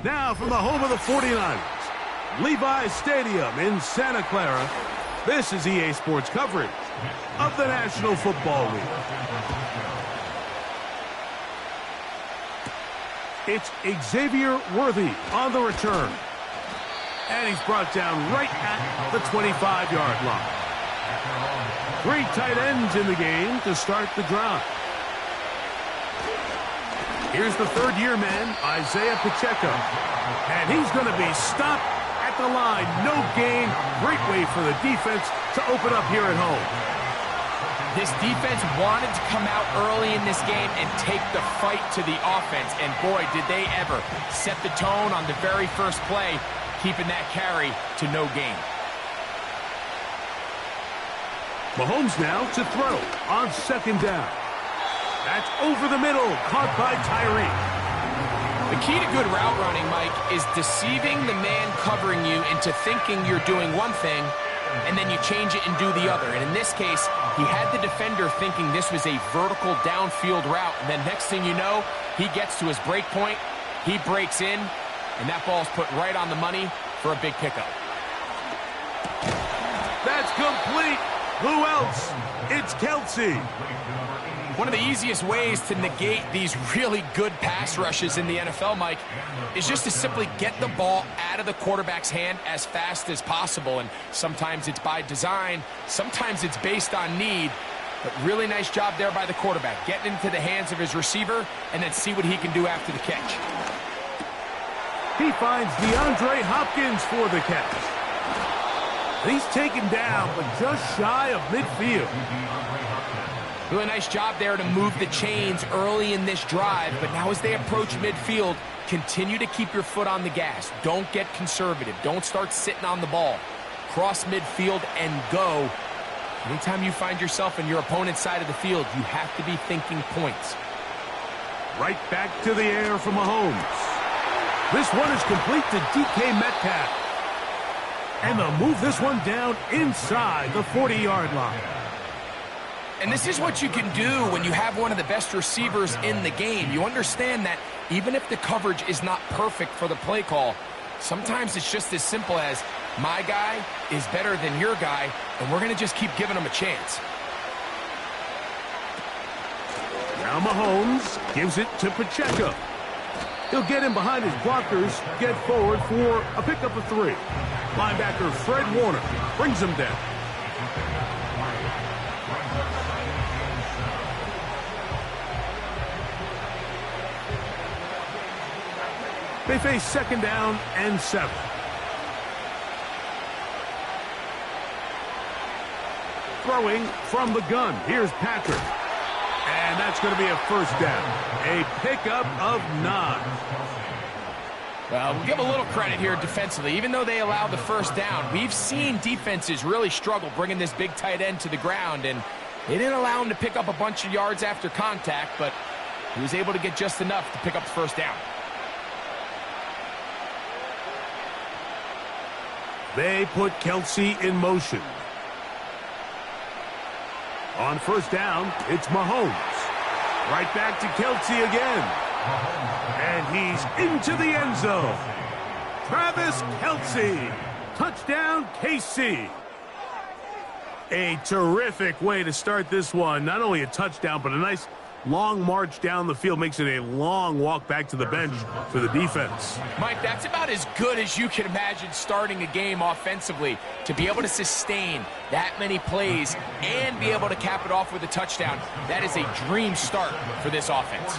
Now from the home of the 49ers, Levi's Stadium in Santa Clara, this is EA Sports coverage of the National Football League. It's Xavier Worthy on the return. And he's brought down right at the 25-yard line. 3 tight ends in the game to start the drive. Here's the third-year man, Isaiah Pacheco. And he's going to be stopped at the line. No gain. Great way for the defense to open up here at home. This defense wanted to come out early in this game and take the fight to the offense. And boy, did they ever set the tone on the very first play, keeping that carry to no gain. Mahomes now to throw on second down. That's over the middle, caught by Tyreek. The key to good route running, Mike, is deceiving the man covering you into thinking you're doing one thing, and then you change it and do the other. And in this case, he had the defender thinking this was a vertical downfield route, and then next thing you know, he gets to his break point, he breaks in, and that ball's put right on the money for a big pickup. That's complete. Who else? It's Kelsey. One of the easiest ways to negate these really good pass rushes in the NFL, Mike, is just to simply get the ball out of the quarterback's hand as fast as possible. And sometimes it's by design, sometimes it's based on need. But really nice job there by the quarterback, getting into the hands of his receiver and then see what he can do after the catch. He finds DeAndre Hopkins for the catch. He's taken down, but just shy of midfield. Really nice job there to move the chains early in this drive, but now as they approach midfield, continue to keep your foot on the gas. Don't get conservative. Don't start sitting on the ball. Cross midfield and go. Anytime you find yourself in your opponent's side of the field, you have to be thinking points. Right back to the air from Mahomes. This one is complete to DK Metcalf. And they'll move this one down inside the 40-yard line. And this is what you can do when you have one of the best receivers in the game. You understand that even if the coverage is not perfect for the play call, sometimes it's just as simple as my guy is better than your guy, and we're going to just keep giving him a chance. Now Mahomes gives it to Pacheco. He'll get in behind his blockers, get forward for a pickup of 3. Linebacker Fred Warner brings him down. They face 2nd down and 7. Throwing from the gun. Here's Patrick. And that's going to be a 1st down. A pickup of 9. Well, we'll give a little credit here defensively. Even though they allowed the 1st down, we've seen defenses really struggle bringing this big tight end to the ground, and they didn't allow him to pick up a bunch of yards after contact, but he was able to get just enough to pick up the 1st down. They put Kelsey in motion. On 1st down, it's Mahomes. Right back to Kelsey again. And he's into the end zone. Travis Kelsey. Touchdown, KC. A terrific way to start this one. Not only a touchdown, but a nice long march down the field. Makes it a long walk back to the bench for the defense. Mike, that's about as good as you can imagine starting a game offensively. To be able to sustain that many plays and be able to cap it off with a touchdown, that is a dream start for this offense.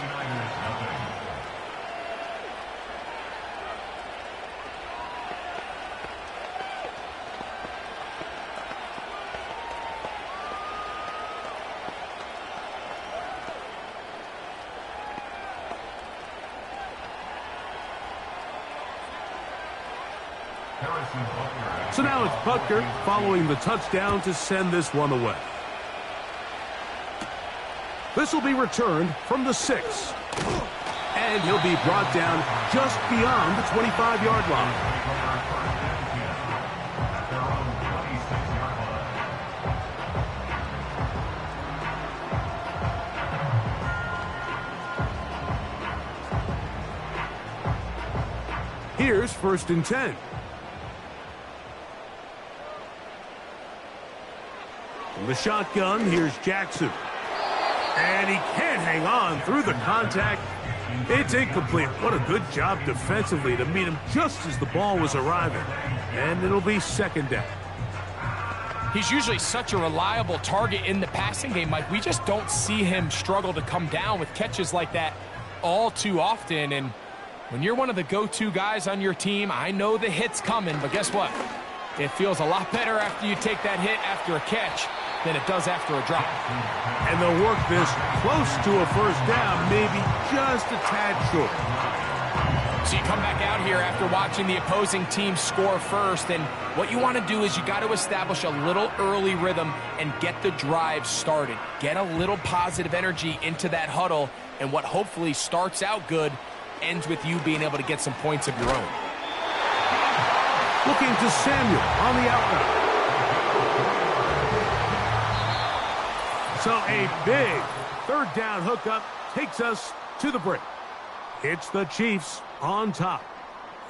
So now it's Butker following the touchdown to send this one away. This will be returned from the 6. And he'll be brought down just beyond the 25-yard line. Here's 1st and 10. From the shotgun, here's Jackson. And he can't hang on through the contact. It's incomplete. What a good job defensively to meet him just as the ball was arriving. And it'll be 2nd down. He's usually such a reliable target in the passing game, Mike. We just don't see him struggle to come down with catches like that all too often. And when you're one of the go-to guys on your team, I know the hit's coming, but guess what? It feels a lot better after you take that hit after a catch than it does after a drop. And they'll work this close to a 1st down, maybe just a tad short. So you come back out here after watching the opposing team score first, and what you want to do is you got to establish a little early rhythm and get the drive started. Get a little positive energy into that huddle, and what hopefully starts out good ends with you being able to get some points of your own. Looking to Samuel on the outside. So a big 3rd down hookup takes us to the break. It's the Chiefs on top.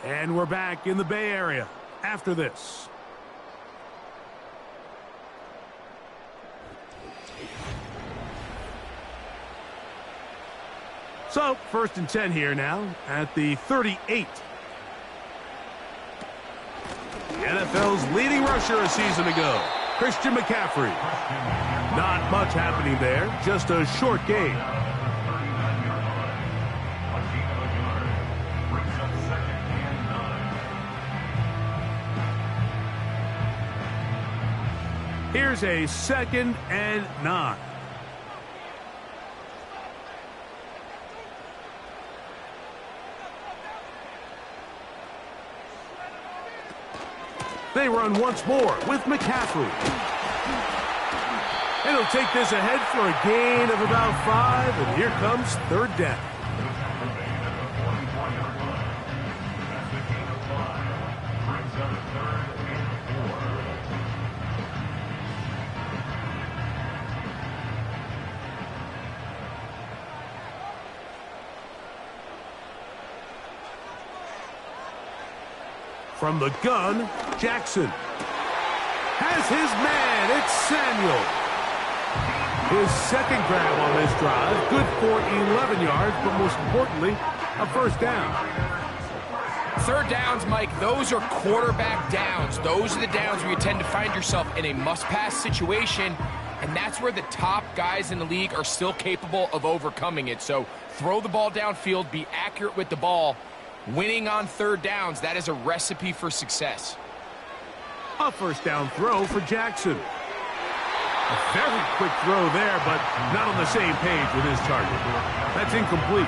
And we're back in the Bay Area after this. So 1st and 10 here now at the 38. The NFL's leading rusher a season ago, Christian McCaffrey. Not much happening there, just a short gain. Here's a 2nd and 9. They run once more with McCaffrey. And he'll take this ahead for a gain of about 5, and here comes 3rd down. From the gun, Jackson has his man. It's Samuel. His 2nd grab on this drive, good for 11 yards, but most importantly, a first down. Third downs, Mike, those are quarterback downs. Those are the downs where you tend to find yourself in a must-pass situation, and that's where the top guys in the league are still capable of overcoming it. So throw the ball downfield, be accurate with the ball. Winning on third downs, that is a recipe for success. A first down throw for Jackson. A very quick throw there, but not on the same page with his target. That's incomplete.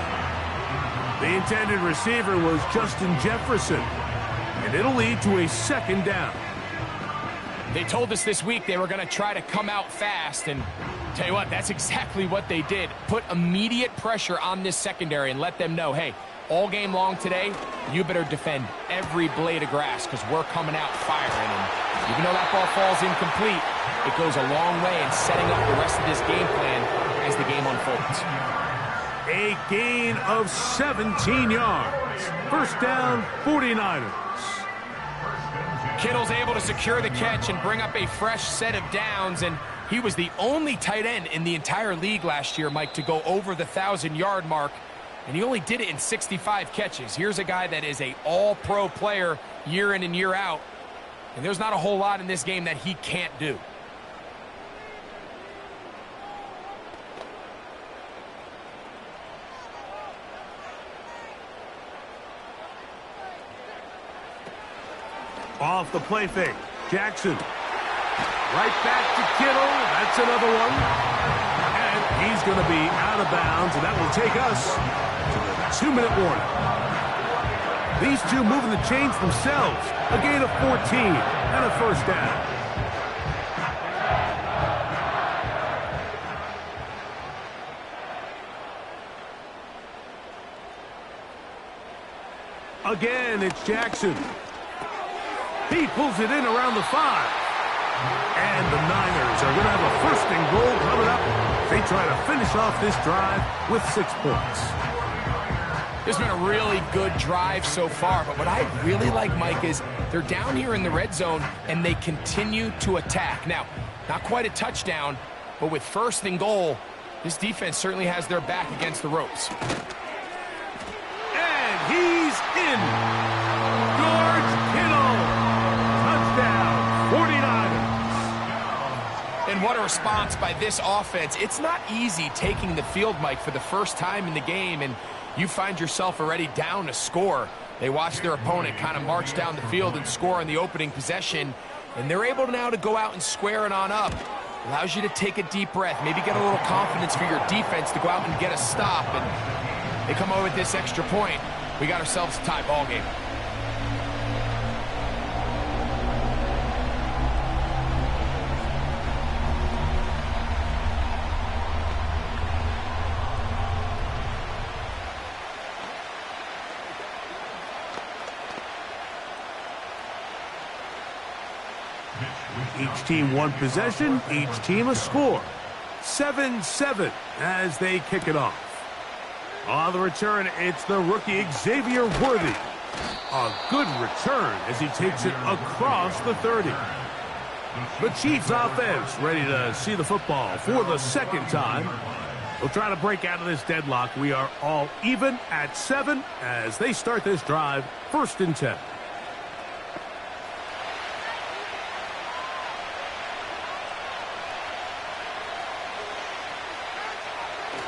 The intended receiver was Justin Jefferson, and it'll lead to a second down. They told us this week they were going to try to come out fast, and tell you what, that's exactly what they did. Put immediate pressure on this secondary and let them know, hey, all game long today, you better defend every blade of grass because we're coming out firing. And even though that ball falls incomplete, it goes a long way in setting up the rest of this game plan as the game unfolds. A gain of 17 yards. First down, 49ers. Kittle's able to secure the catch and bring up a fresh set of downs, and he was the only tight end in the entire league last year, Mike, to go over the 1,000-yard mark, and he only did it in 65 catches. Here's a guy that is an all-pro player year in and year out, and there's not a whole lot in this game that he can't do. Off the play fake, Jackson. Right back to Kittle. That's another one. And he's going to be out of bounds, and that will take us to the 2-minute warning. These two moving the chains themselves. A gain of 14 and a first down. Again, it's Jackson. He pulls it in around the 5. And the Niners are going to have a first and goal coming up. They try to finish off this drive with 6 points. This has been a really good drive so far, but what I really like, Mike, is they're down here in the red zone, and they continue to attack. Now, not quite a touchdown, but with first and goal, this defense certainly has their back against the ropes. And he's in. George Kittle. Touchdown, 49ers. And what a response by this offense. It's not easy taking the field, Mike, for the first time in the game, and you find yourself already down a score. They watch their opponent kind of march down the field and score on the opening possession, and they're able now to go out and square it on up. Allows you to take a deep breath, maybe get a little confidence for your defense to go out and get a stop, and they come over with this extra point. We got ourselves a tie ball game. Each team one possession, each team a score. 7-7 as they kick it off. On the return, it's the rookie Xavier Worthy. A good return as he takes it across the 30. The Chiefs offense ready to see the football for the second time. We'll try to break out of this deadlock. We are all even at 7 as they start this drive, 1st and 10.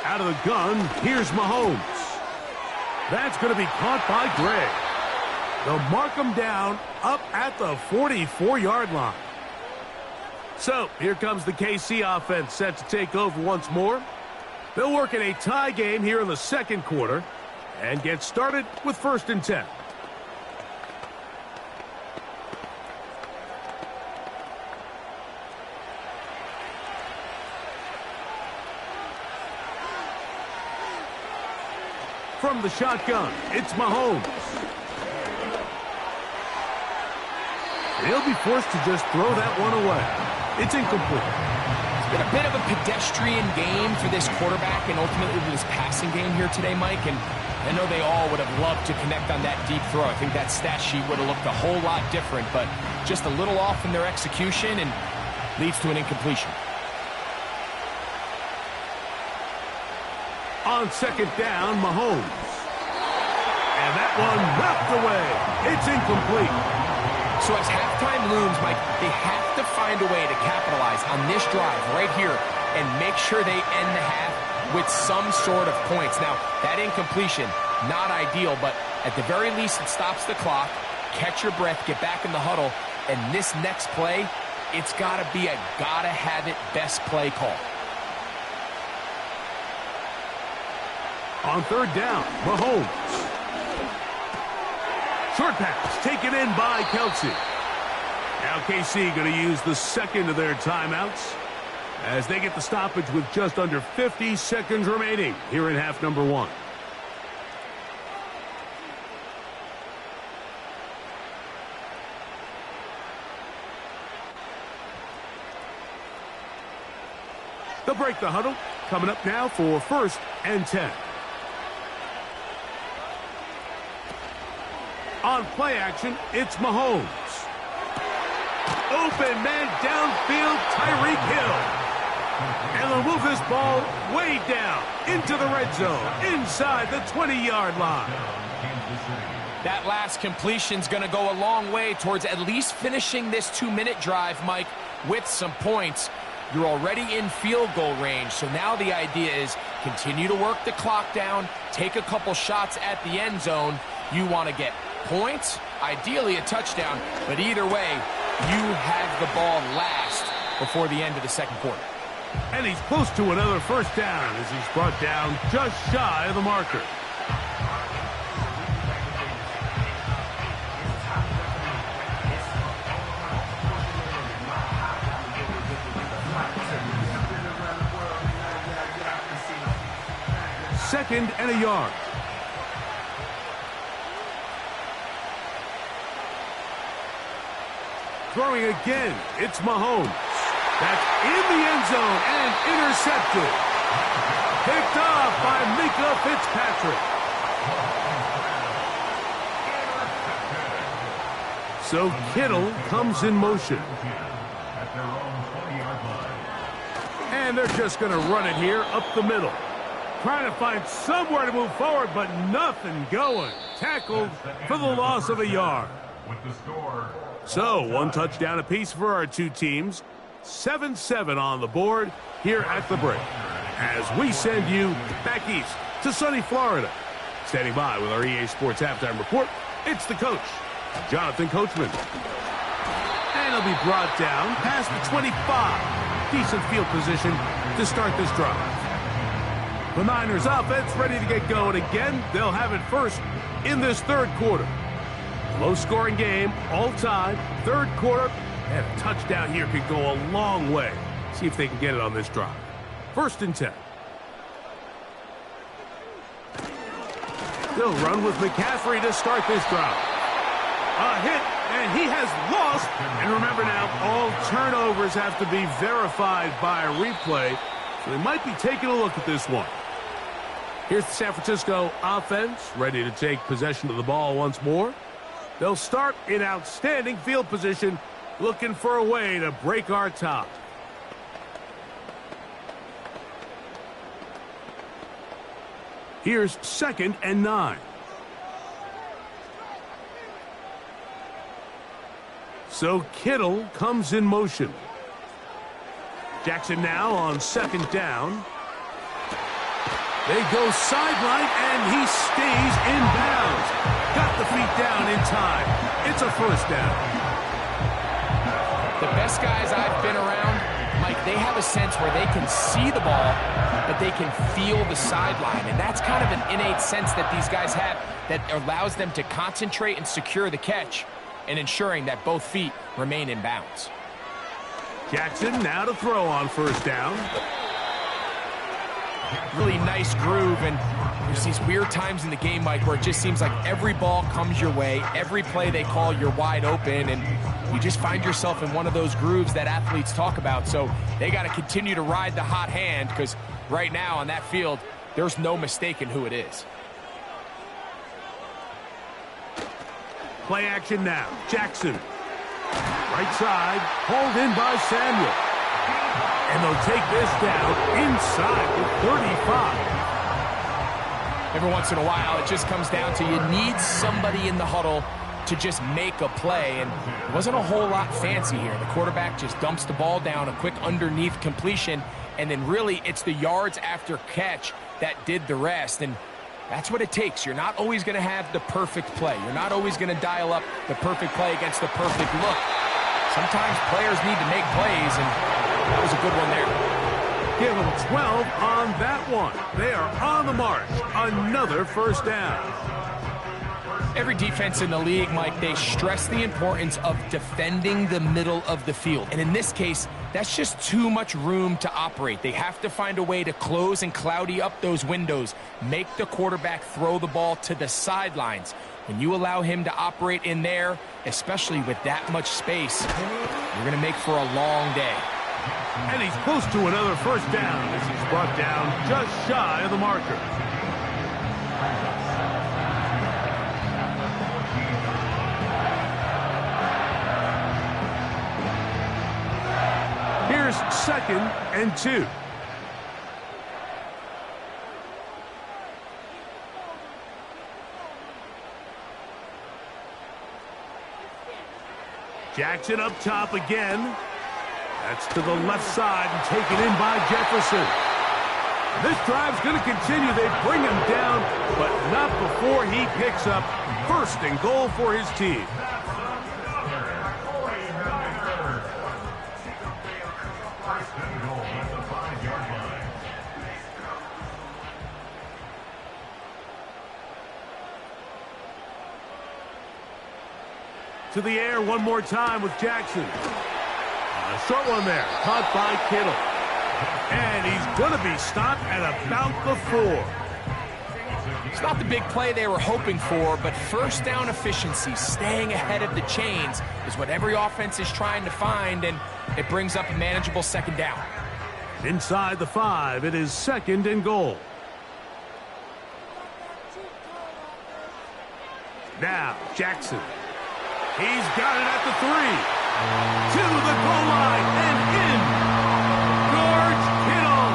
Out of the gun, here's Mahomes. That's going to be caught by Gray. They'll mark him down up at the 44-yard line. So, here comes the KC offense set to take over once more. They'll work in a tie game here in the second quarter and get started with 1st and 10. From the shotgun, it's Mahomes. He'll be forced to just throw that one away. It's incomplete. It's been a bit of a pedestrian game for this quarterback and ultimately this passing game here today, Mike. And I know they all would have loved to connect on that deep throw. I think that stat sheet would have looked a whole lot different, but just a little off in their execution and leads to an incompletion. On second down, Mahomes. And that one knocked away. It's incomplete. So as halftime looms, Mike, they have to find a way to capitalize on this drive right here and make sure they end the half with some sort of points. Now, that incompletion, not ideal, but at the very least, it stops the clock. Catch your breath, get back in the huddle, and this next play, it's got to be a gotta-have-it best play call. On third down, Mahomes. Short pass taken in by Kelsey. Now KC going to use the second of their timeouts as they get the stoppage with just under 50 seconds remaining here in half number one. They'll break the huddle. Coming up now for 1st and 10. On play action, it's Mahomes. Open man downfield, Tyreek Hill. And they'll move this ball way down into the red zone, inside the 20-yard line. That last completion's going to go a long way towards at least finishing this 2-minute drive, Mike, with some points. You're already in field goal range, so now the idea is continue to work the clock down, take a couple shots at the end zone. You want to get points, ideally a touchdown, but either way, you have the ball last before the end of the second quarter. And he's close to another first down as he's brought down just shy of the marker. Second and a yard. Throwing again, it's Mahomes. That's in the end zone and intercepted. Picked off by Mika Fitzpatrick. So Kittle comes in motion. And they're just going to run it here up the middle. Trying to find somewhere to move forward, but nothing going. Tackled for the loss of a yard. So, one touchdown apiece for our two teams. 7-7 on the board here at the break. As we send you back east to sunny Florida. Standing by with our EA Sports Halftime Report, it's the coach, Jonathan Coachman. And he'll be brought down past the 25. Decent field position to start this drive. The Niners offense ready to get going again. They'll have it first in this third quarter. Low-scoring game, all time, third quarter, and a touchdown here could go a long way. See if they can get it on this drive. 1st and 10. They'll run with McCaffrey to start this drive. A hit, and he has lost. And remember now, all turnovers have to be verified by a replay, so they might be taking a look at this one. Here's the San Francisco offense, ready to take possession of the ball once more. They'll start in outstanding field position, looking for a way to break our tie. Here's 2nd and 9. So Kittle comes in motion. Jackson now on 2nd down. They go sideline, and he stays in bounds. Got the feet down in time. It's a 1st down. The best guys I've been around, Mike, they have a sense where they can see the ball, but they can feel the sideline. And that's kind of an innate sense that these guys have that allows them to concentrate and secure the catch and ensuring that both feet remain in bounds. Jackson now to throw on 1st down. Really nice groove, and there's these weird times in the game, Mike, where it just seems like every ball comes your way, every play they call, you're wide open, and you just find yourself in one of those grooves that athletes talk about. So they got to continue to ride the hot hand, because right now on that field, there's no mistaking who it is. Play action now. Jackson. Right side, hauled in by Samuel. And they'll take this down inside the 35. every once in a while, it just comes down to you need somebody in the huddle to just make a play, and it wasn't a whole lot fancy here. The quarterback just dumps the ball down, a quick underneath completion, and then really it's the yards after catch that did the rest, and that's what it takes. You're not always going to have the perfect play. You're not always going to dial up the perfect play against the perfect look. Sometimes players need to make plays, and that was a good one there. Give them 12 on that one. They are on the march. Another first down. Every defense in the league, Mike, they stress the importance of defending the middle of the field. And in this case, that's just too much room to operate. They have to find a way to close and cloudy up those windows, make the quarterback throw the ball to the sidelines. When you allow him to operate in there, especially with that much space, you're going to make for a long day. And he's close to another first down as he's brought down just shy of the marker. Here's 2nd and 2. Jackson up top again. That's to the left side and taken in by Jefferson. This drive's going to continue. They bring him down, but not before he picks up 1st and goal for his team. To the air one more time with Jackson. A short one there, caught by Kittle. And he's going to be stopped at about the 4. It's not the big play they were hoping for, but first down efficiency, staying ahead of the chains, is what every offense is trying to find, and it brings up a manageable 2nd down. Inside the 5, it is 2nd and goal. Now, Jackson. He's got it at the 3. To the goal line and in. George Kittle.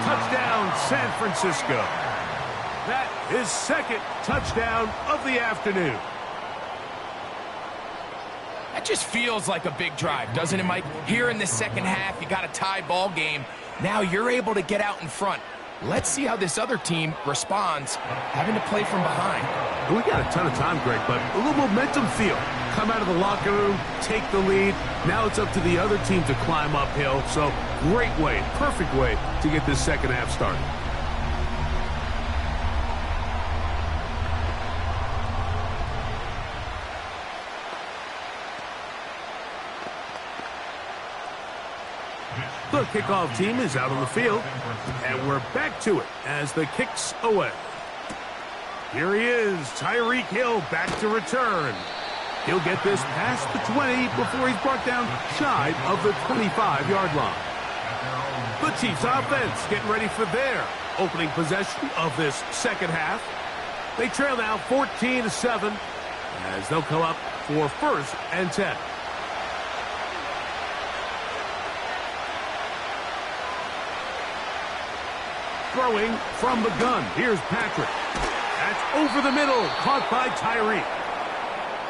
Touchdown, San Francisco. That is 2nd touchdown of the afternoon. That just feels like a big drive, doesn't it, Mike? Here in the second half, you got a tie ball game. Now you're able to get out in front. Let's see how this other team responds, having to play from behind. We got a ton of time, Greg, but a little momentum feel. Come out of the locker room, take the lead. Now it's up to the other team to climb uphill. So great way, perfect way to get this second half started. The kickoff team is out on the field, and we're back to it as the kick's away. Here he is, Tyreek Hill back to return. He'll get this past the 20 before he's brought down shy of the 25-yard line. The Chiefs offense getting ready for their opening possession of this second half. They trail now 14-7 as they'll come up for 1st and 10. Throwing from the gun. Here's Patrick. That's over the middle. Caught by Tyreek.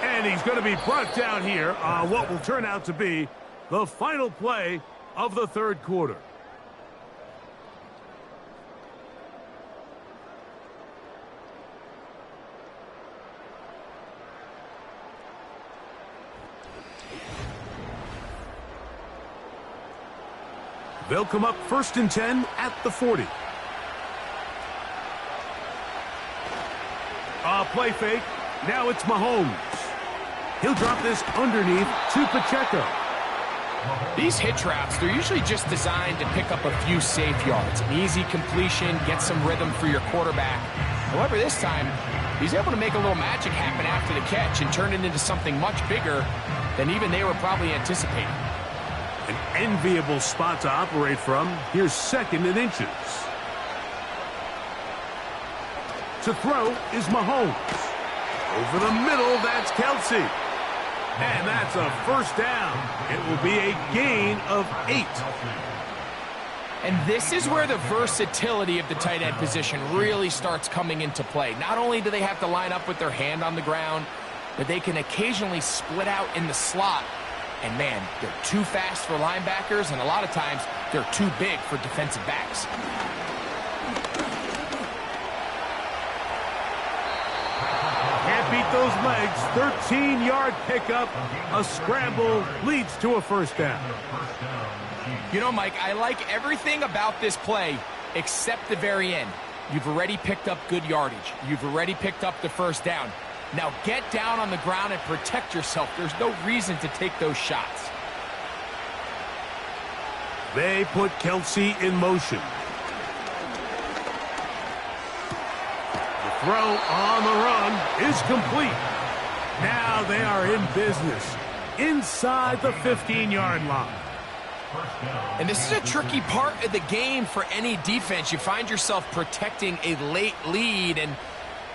And he's going to be brought down here on what will turn out to be the final play of the 3rd quarter. They'll come up 1st and 10 at the 40. Play fake. Now it's Mahomes. He'll drop this underneath to Pacheco. These hitch routes, they're usually just designed to pick up a few safe yards. An easy completion, get some rhythm for your quarterback. However, this time, he's able to make a little magic happen after the catch and turn it into something much bigger than even they were probably anticipating. An enviable spot to operate from. Here's 2nd and inches. To throw is Mahomes. Over the middle, that's Kelsey. And that's a first down. It will be a gain of 8. And this is where the versatility of the tight end position really starts coming into play. Not only do they have to line up with their hand on the ground, but they can occasionally split out in the slot. And man, they're too fast for linebackers, and a lot of times they're too big for defensive backs. Can't beat those legs. 13-yard pickup. A scramble leads to a first down. You know, Mike, I like everything about this play except the very end. You've already picked up good yardage. You've already picked up the first down. Now get down on the ground and protect yourself. There's no reason to take those shots. They put Kelsey in motion. The throw on the run is complete. Now they are in business inside the 15-yard line. And this is a tricky part of the game for any defense. You find yourself protecting a late lead, and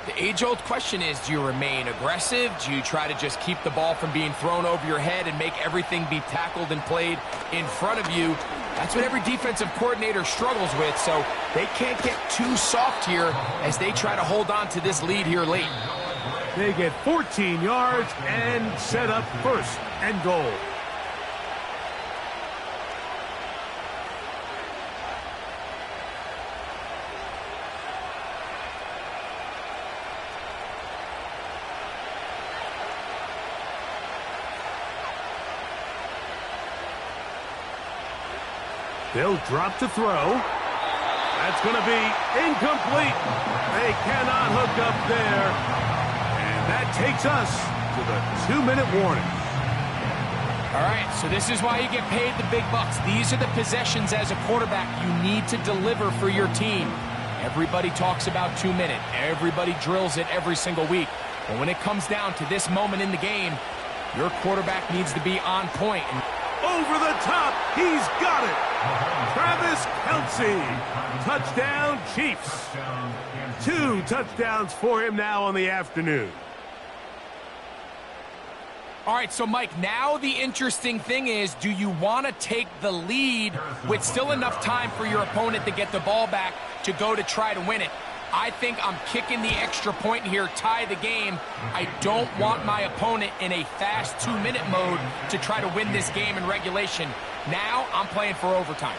the age-old question is, do you remain aggressive? Do you try to just keep the ball from being thrown over your head and make everything be tackled and played in front of you? That's what every defensive coordinator struggles with, so they can't get too soft here as they try to hold on to this lead here late. They get 14 yards and set up first and goal. They'll drop to throw. That's going to be incomplete. They cannot hook up there. And that takes us to the 2-minute warning. All right, so this is why you get paid the big bucks. These are the possessions as a quarterback you need to deliver for your team. Everybody talks about 2 minutes. Everybody drills it every single week. But when it comes down to this moment in the game, your quarterback needs to be on point. And over the top, he's got it. Travis Kelce, touchdown Chiefs. 2 touchdowns for him now on the afternoon. All right, so Mike, now the interesting thing is, do you want to take the lead with still enough time for your opponent to get the ball back to go to try to win it? I think I'm kicking the extra point here, tie the game. I don't want my opponent in a fast 2-minute mode to try to win this game in regulation. Now I'm playing for overtime.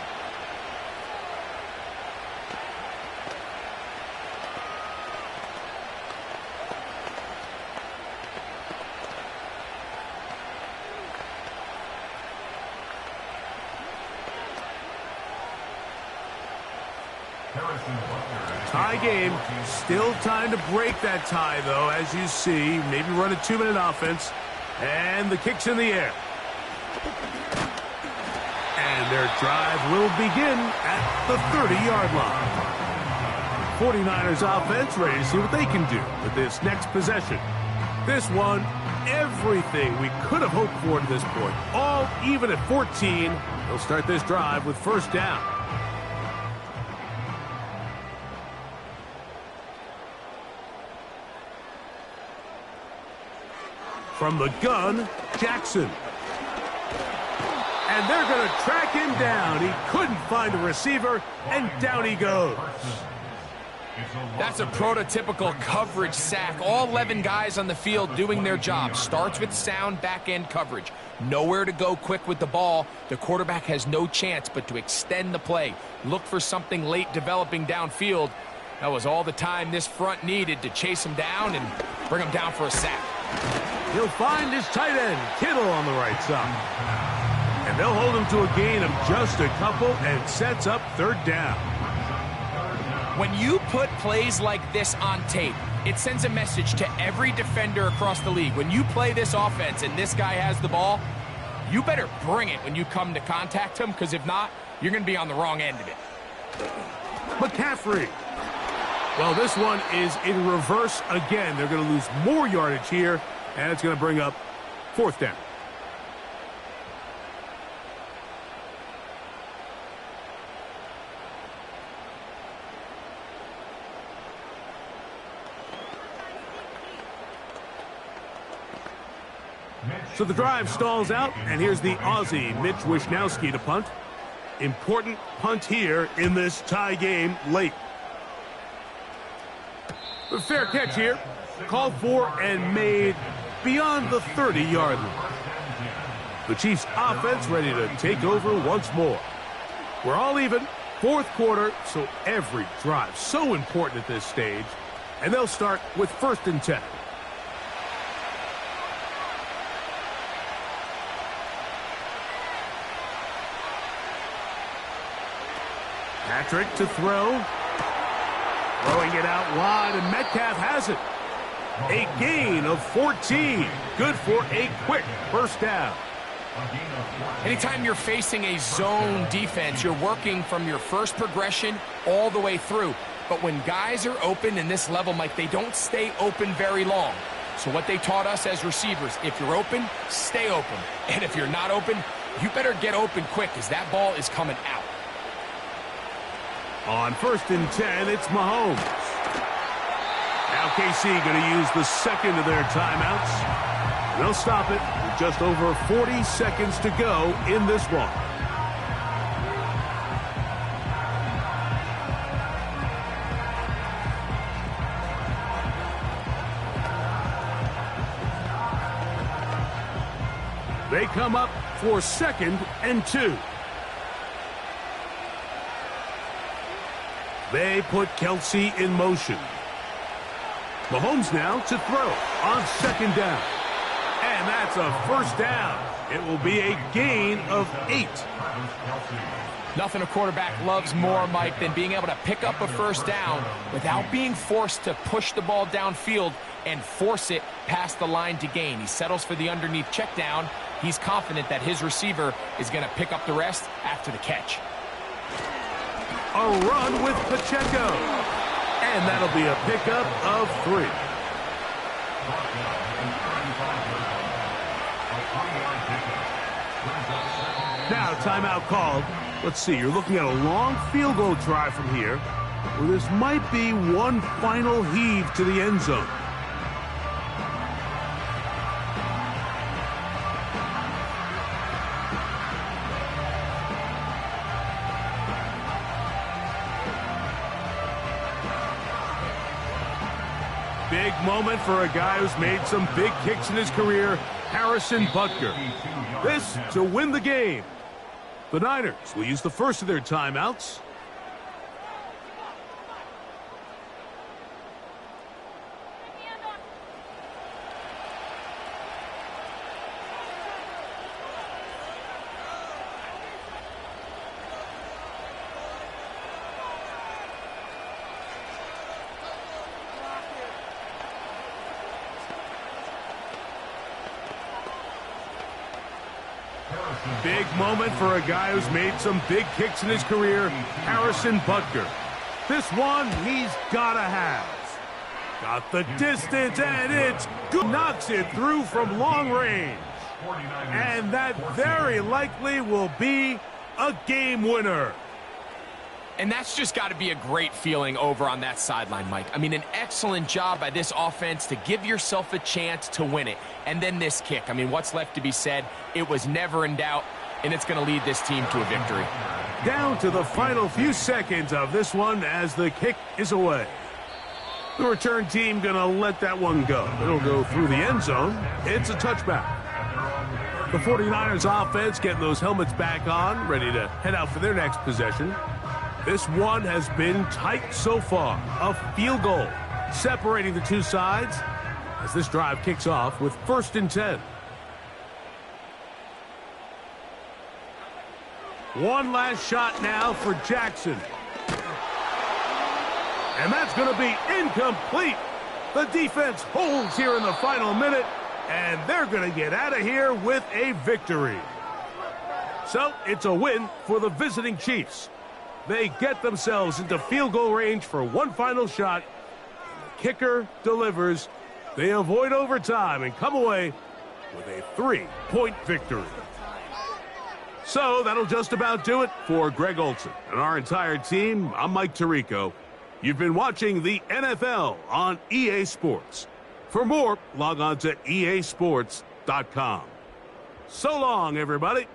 Tie game. Still time to break that tie, though, as you see. Maybe run a 2-minute offense. And the kick's in the air. And their drive will begin at the 30-yard line. 49ers offense ready to see what they can do with this next possession. This one, everything we could have hoped for to this point. All even at 14. They'll start this drive with first down. From the gun, Jackson. And they're going to track him down. He couldn't find a receiver, and down he goes. That's a prototypical coverage sack. All 11 guys on the field doing their job. Starts with sound back-end coverage. Nowhere to go quick with the ball. The quarterback has no chance but to extend the play. Look for something late developing downfield. That was all the time this front needed to chase him down and bring him down for a sack. He'll find his tight end, Kittle, on the right side. And they'll hold him to a gain of just a couple and sets up third down. When you put plays like this on tape, it sends a message to every defender across the league. When you play this offense and this guy has the ball, you better bring it when you come to contact him, because if not, you're going to be on the wrong end of it. McCaffrey. Well, this one is in reverse again. They're going to lose more yardage here, and it's going to bring up fourth down. So the drive stalls out, and here's the Aussie, Mitch Wishnowsky, to punt. important punt here in this tie game late. A fair catch here. Called for and made beyond the 30-yard line. The Chiefs offense ready to take over once more. We're all even. Fourth quarter, so every drive so important at this stage. And they'll start with 1st and 10. Patrick to throw. Throwing it out wide, and Metcalf has it. A gain of 14. Good for a quick first down. Anytime you're facing a zone defense, you're working from your first progression all the way through. But when guys are open in this level, Mike, they don't stay open very long. So what they taught us as receivers, if you're open, stay open. And if you're not open, you better get open quick, because that ball is coming out. On 1st and 10, it's Mahomes. Now KC going to use the second of their timeouts. They'll stop it with just over 40 seconds to go in this one. They come up for 2nd and 2. They put Kelsey in motion. Mahomes now to throw on 2nd down. And that's a first down. It will be a gain of 8. Nothing a quarterback loves more, Mike, than being able to pick up a first down without being forced to push the ball downfield and force it past the line to gain. He settles for the underneath check down. He's confident that his receiver is going to pick up the rest after the catch. A run with Pacheco. And that'll be a pickup of 3. Now, timeout called. Let's see, you're looking at a long field goal try from here, where this might be one final heave to the end zone. Big moment for a guy who's made some big kicks in his career, Harrison Butker. This to win the game. The Niners will use the first of their timeouts. Big moment for a guy who's made some big kicks in his career, Harrison Butker. This one he's got to have. Got the distance, and it's good. Knocks it through from long range. And that very likely will be a game winner. And that's just got to be a great feeling over on that sideline, Mike. I mean, an excellent job by this offense to give yourself a chance to win it. And then this kick. I mean, what's left to be said? It was never in doubt, and it's going to lead this team to a victory. Down to the final few seconds of this one as the kick is away. The return team going to let that one go. It'll go through the end zone. It's a touchback. The 49ers offense getting those helmets back on, ready to head out for their next possession. This one has been tight so far. A field goal separating the two sides as this drive kicks off with 1st and 10. One last shot now for Jackson. And that's going to be incomplete. The defense holds here in the final minute, and they're going to get out of here with a victory. So it's a win for the visiting Chiefs. They get themselves into field goal range for one final shot. The kicker delivers. They avoid overtime and come away with a 3-point victory. So that'll just about do it for Greg Olson and our entire team. I'm Mike Tirico. You've been watching the NFL on EA Sports. For more, log on to easports.com. So long, everybody.